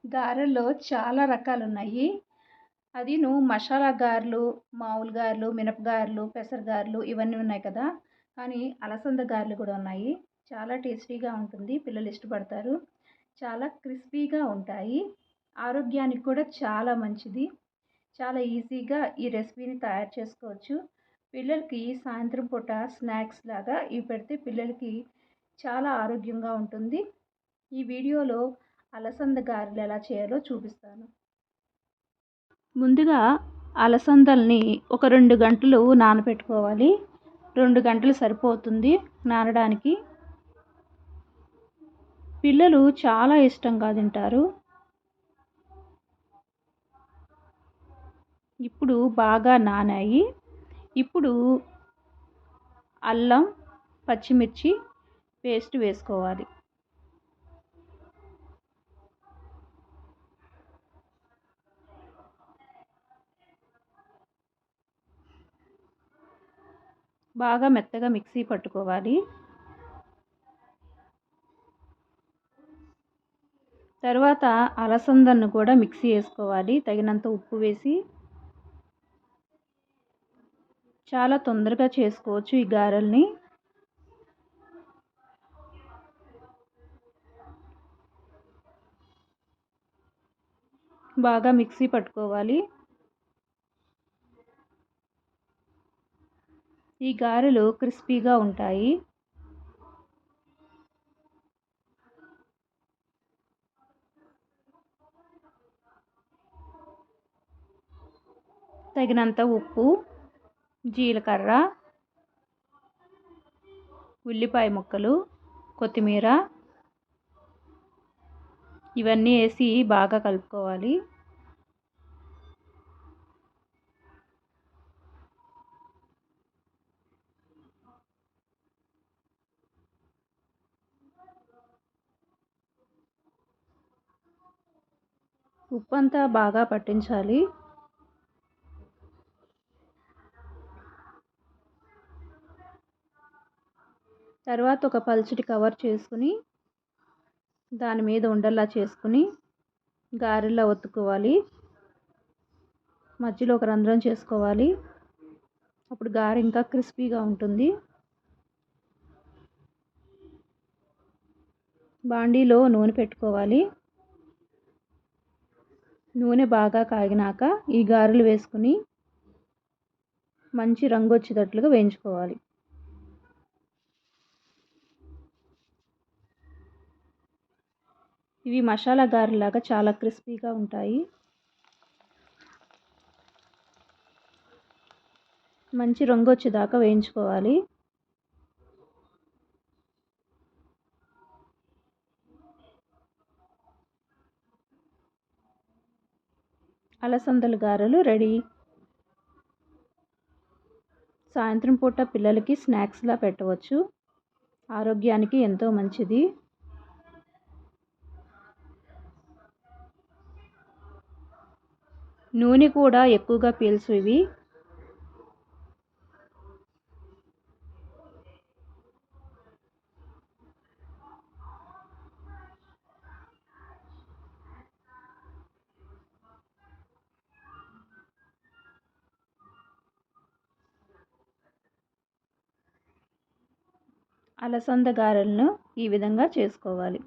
గారెల్లో చాలా రకాలున్నాయి. అదీను మసాలా గారెలు, మామూలు గారెలు, మినప గారెలు, పెసర గారెలు ఇవన్నీ ఉన్నాయి కదా! కానీ అలసంద గారెలు కూడా ఉన్నాయి. చాలా టేస్టీగా ఉంటుంది. పిల్లలు ఇష్టపడతారు. చాలా క్రిస్పీగా ఉంటాయి. ఆరోగ్యానికి కూడా చాలా మంచిది. చాలా ఈజీగా ఈ రెసిపీని తయారు చేసుకోవచ్చు. పిల్లలకి సాయంత్రం పూట స్నాక్స్ లాగా ఇవి పెడితే పిల్లలకి చాలా ఆరోగ్యంగా ఉంటుంది. ఈ వీడియోలో అలసంద గారెలు ఎలా చేయాలో చూపిస్తాను. ముందుగా అలసందల్ని ఒక 2 గంటలు నానబెట్టుకోవాలి. 2 గంటలు సరిపోతుంది నానడానికి. పిల్లలు చాలా ఇష్టంగా తింటారు. ఇప్పుడు బాగా నానాయి. ఇప్పుడు అల్లం, పచ్చిమిర్చి పేస్ట్ వేసుకోవాలి. బాగా మెత్తగా మిక్సీ పట్టుకోవాలి. తర్వాత అలసందను కూడా మిక్సీ వేసుకోవాలి. తగినంత ఉప్పు వేసి. చాలా తొందరగా చేసుకోవచ్చు ఈ గారెల్ని. బాగా మిక్సీ పట్టుకోవాలి. ఈ గారెలు క్రిస్పీగా ఉంటాయి. తగినంత ఉప్పు, జీలకర్ర, ఉల్లిపాయ ముక్కలు, కొత్తిమీర ఇవన్నీ వేసి బాగా కలుపుకోవాలి. ఉప్పు అంతా బాగా పట్టించాలి. తర్వాత ఒక పల్చటి కవర్ చేసుకుని దాని మీద ఉండల్లా చేసుకుని గారెల్లా ఒత్తుకోవాలి. మధ్యలో ఒక రంధ్రం చేసుకోవాలి. అప్పుడు గారె ఇంకా క్రిస్పీగా ఉంటుంది. బాండీలో నూనె పెట్టుకోవాలి. నూనె బాగా కాగినాక ఈ గారెలు వేసుకుని మంచి రంగు వచ్చేటట్లుగా వేయించుకోవాలి. ఇవి మసాలా గారెలాగా చాలా క్రిస్పీగా ఉంటాయి. మంచి రంగు వచ్చేదాకా వేయించుకోవాలి. అలసందల గారెలు రెడీ. సాయంత్రం పూట పిల్లలకి స్నాక్స్లా పెట్టవచ్చు. ఆరోగ్యానికి ఎంతో మంచిది. నూనె కూడా ఎక్కువగా పీల్చు ఇవి. అలసంద గారెలను ఈ విధంగా చేసుకోవాలి.